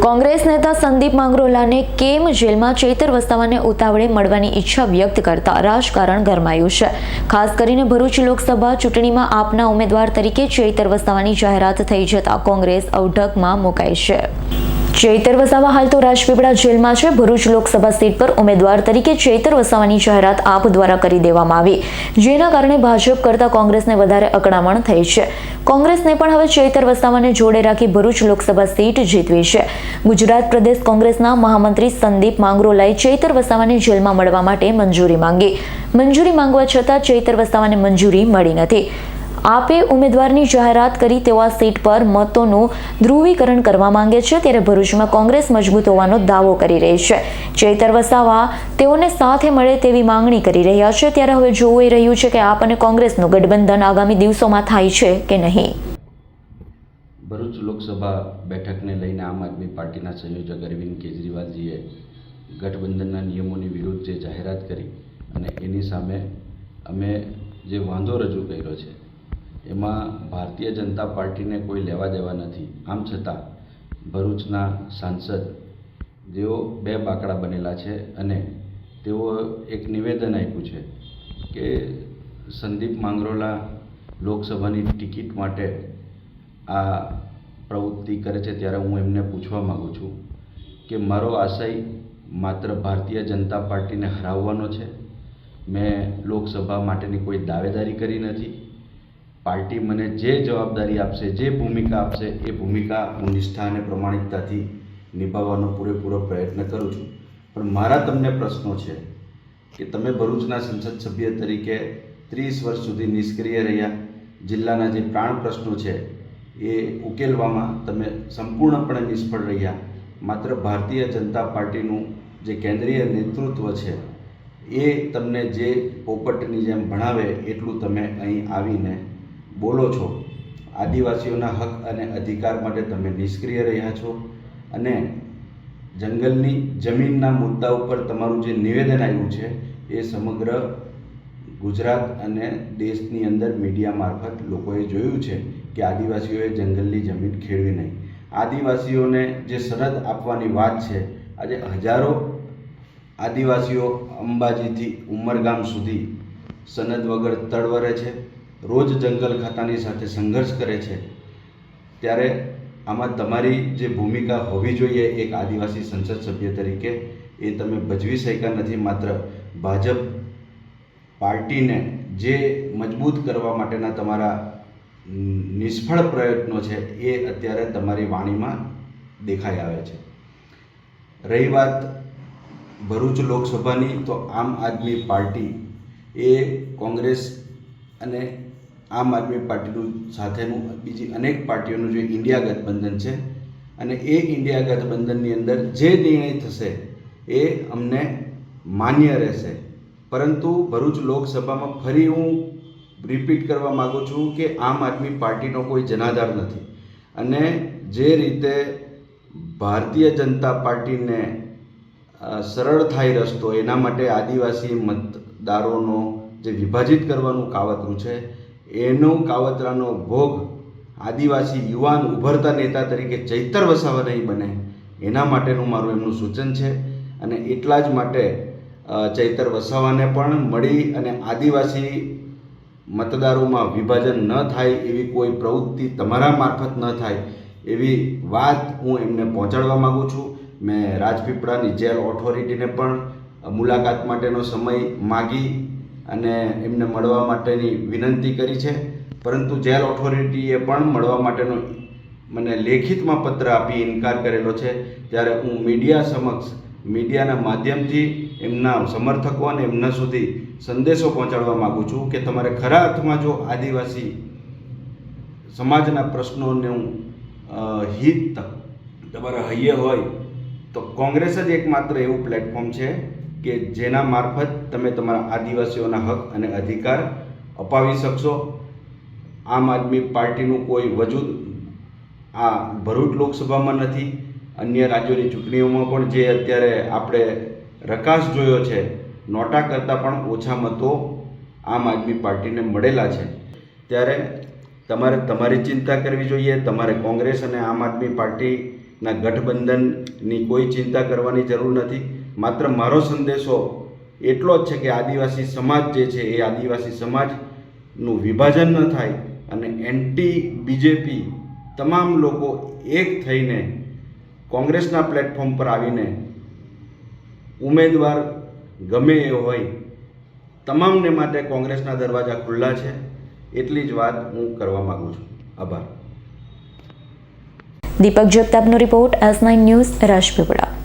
કોંગ્રેસ નેતા સંદીપ માંગરોલાને કેમ જેલમાં ચૈતર વસાવાને ઉતાવળે મળવાની ઈચ્છા વ્યક્ત કરતા રાજકારણ ગરમાયું છે। ખાસ કરીને ભરૂચ લોકસભા ચૂંટણીમાં આપના ઉમેદવાર તરીકે ચૈતર વસાવાની જાહેરાત થઈ જતા કોંગ્રેસ અવઢકમાં મુકાઈ છે। ચૈતર વસાવા હાલ તો રાજપીપળા જેલમાં છે। ભરૂચ લોકસભા સીટ પર ઉમેદવાર તરીકે ચૈતર વસાવાની જાહેરાત આપ દ્વારા કરી દેવામાં આવી, જેના કારણે ભાજપ કરતા કોંગ્રેસને વધારે અકળામણ થઈ છે। કોંગ્રેસને પણ હવે ચૈતર વસાવાને જોડે રાખી ભરૂચ લોકસભા સીટ જીતવી છે। ગુજરાત પ્રદેશ કોંગ્રેસના મહામંત્રી સંદીપ માંગરોલાએ ચૈતર વસાવાને જેલમાં મળવા માટે મંજૂરી માંગવા છતાં ચૈતર વસાવાને મંજૂરી મળી નથી। આપે ઉમેદવારની જાહેરાત કરી તેઓ આ સીટ પર મતોનું ધ્રુવીકરણ કરવા માંગે છે, ત્યારે ભરૂચમાં કોંગ્રેસ મજબૂત હોવાનો દાવો કરી રહી છે। ચૈતર વસાવા તેઓને સાથે મળે તેવી માંગણી કરી રહ્યા છે, ત્યારે હવે જોવું એ રહ્યું છે કે આપ અને કોંગ્રેસનું ગઠબંધન આગામી દિવસોમાં થાય છે કે નહીં। ભરૂચ લોકસભા બેઠકને લઈને આમ આદમી પાર્ટીના સંયોજક અરવિંદ કેજરીવાલજીએ ગઠબંધનના નિયમોની વિરુદ્ધ જે જાહેરાત કરી અને એની સામે અમે જે વાંધો રજૂ કર્યો છે એમાં ભારતીય જનતા પાર્ટીને કોઈ લેવા દેવા નથી। આમ છતાં ભરૂચના સાંસદ જેઓ બે બાકડા બનેલા છે અને તેઓ એક નિવેદન આપ્યું છે કે સંદીપ માંગરોલા લોકસભાની ટિકિટ માટે આ પ્રવૃત્તિ કરે છે, ત્યારે હું એમને પૂછવા માગું છું કે મારો આશય માત્ર ભારતીય જનતા પાર્ટીને હરાવવાનો છે। મેં લોકસભા માટેની કોઈ દાવેદારી કરી નથી। પાર્ટી મને જે જવાબદારી આપશે, જે ભૂમિકા આપશે એ ભૂમિકા હું નિષ્ઠા અને પ્રમાણિકતાથી નિભાવવાનો પૂરેપૂરો પ્રયત્ન કરું છું। પણ મારા તમને પ્રશ્નો છે કે તમે ભરૂચના સંસદ સભ્ય તરીકે 30 વર્ષ સુધી નિષ્ક્રિય રહ્યા। જિલ્લાના જે પ્રાણ પ્રશ્નો છે એ ઉકેલવામાં તમે સંપૂર્ણપણે નિષ્ફળ રહ્યા। માત્ર ભારતીય જનતા પાર્ટીનું જે કેન્દ્રીય નેતૃત્વ છે એ તમને જે પોપટની જેમ ભણાવે એટલું તમે અહીં આવીને બોલો છો। આદિવાસીઓના હક અને અધિકાર માટે તમે નિષ્ક્રિય રહ્યા છો અને જંગલની જમીનના મુદ્દા ઉપર તમારું જે નિવેદન આવ્યું છે એ સમગ્ર ગુજરાત અને દેશની અંદર મીડિયા મારફત લોકોએ જોયું છે કે આદિવાસીઓએ જંગલની જમીન ખેડવી નહીં। આદિવાસીઓને જે સનદ આપવાની વાત છે, આજે હજારો આદિવાસીઓ અંબાજીથી ઉમરગામ સુધી સનદ વગર તડવરે છે, રોજ જંગલ ખાતાની સાથે સંઘર્ષ કરે છે। ત્યારે આમાં તમારી જે ભૂમિકા હોવી જોઈએ એક આદિવાસી સંસદ સભ્ય તરીકે એ તમે ભજવી શક્યા નથી। માત્ર ભાજપ પાર્ટીને જે મજબૂત કરવા માટેના તમારા નિષ્ફળ પ્રયત્નો છે એ અત્યારે તમારી વાણીમાં દેખાઈ આવે છે। રહી વાત ભરૂચ લોકસભાની, તો આમ આદમી પાર્ટી એ કોંગ્રેસ અને આમ આદમી પાર્ટીનું સાથેનું બીજી અનેક પાર્ટીઓનું જે ઇન્ડિયા ગઠબંધન છે અને એ ઇન્ડિયા ગઠબંધનની અંદર જે નિર્ણય થશે એ અમને માન્ય રહેશે। પરંતુ ભરૂચ લોકસભામાં ફરી હું રિપીટ કરવા માગું છું કે આમ આદમી પાર્ટીનો કોઈ જનાધાર નથી અને જે રીતે ભારતીય જનતા પાર્ટીને સરળ થાય રસ્તો, એના માટે આદિવાસી મતદારોનો જે વિભાજિત કરવાનું કાવતરું છે એનું કાવતરાનો ભોગ આદિવાસી યુવાન ઉભરતા નેતા તરીકે ચૈતર વસાવા નહીં બને, એના માટેનું મારું એમનું સૂચન છે। અને એટલા જ માટે ચૈતર વસાવાને પણ મળી અને આદિવાસી મતદારોમાં વિભાજન ન થાય એવી કોઈ પ્રવૃત્તિ તમારા મારફત ન થાય એવી વાત હું એમને પહોંચાડવા માગું છું। મેં રાજપીપળાની જેલ ઓથોરિટીને પણ મુલાકાત માટેનો સમય માગી અને એમને મળવા માટેની વિનંતી કરી છે, પરંતુ જેલ ઓથોરિટીએ પણ મળવા માટેનો મને લેખિતમાં પત્ર આપી ઇનકાર કરેલો છે। ત્યારે હું મીડિયા સમક્ષ મીડિયાના માધ્યમથી એમના સમર્થકો અને એમના સુધી સંદેશો પહોંચાડવા માગું છું કે તમારે ખરા અર્થમાં જો આદિવાસી સમાજના પ્રશ્નોનું હિત તમારા હૈયે હોય તો કોંગ્રેસ જ એકમાત્ર એવું પ્લેટફોર્મ છે કે જેના મારફત તમે તમારા આદિવાસીઓના હક અને અધિકાર અપાવી શકશો। આમ આદમી પાર્ટીનું કોઈ વજૂદ આ ભરૂચ લોકસભામાં નથી, અન્ય રાજ્યોની ચૂંટણીઓમાં પણ જે અત્યારે આપણે રકાસ જોયો છે, નોટા કરતાં પણ ઓછા મતો આમ આદમી પાર્ટીને મળેલા છે। ત્યારે તમારે તમારી ચિંતા કરવી જોઈએ। તમારે કોંગ્રેસ અને આમ આદમી પાર્ટી ના ગઠબંધનની કોઈ ચિંતા કરવાની જરૂર નથી. માત્ર મારો સંદેશો એટલો જ છે કે આદિવાસી સમાજ જે છે એ આદિવાસી સમાજનું વિભાજન ન થાય અને એન્ટી બીજેપી તમામ લોકો એક થઈને કોંગ્રેસના પ્લેટફોર્મ પર આવીને ઉમેદવાર ગમે એ હોય તમામને માટે કોંગ્રેસના દરવાજા ખુલ્લા છે. એટલી જ વાત હું કરવા માગું છું. આભાર. દીપક જગતાપનો રિપોર્ટ S9 ન્યૂઝ રાજપીપળા.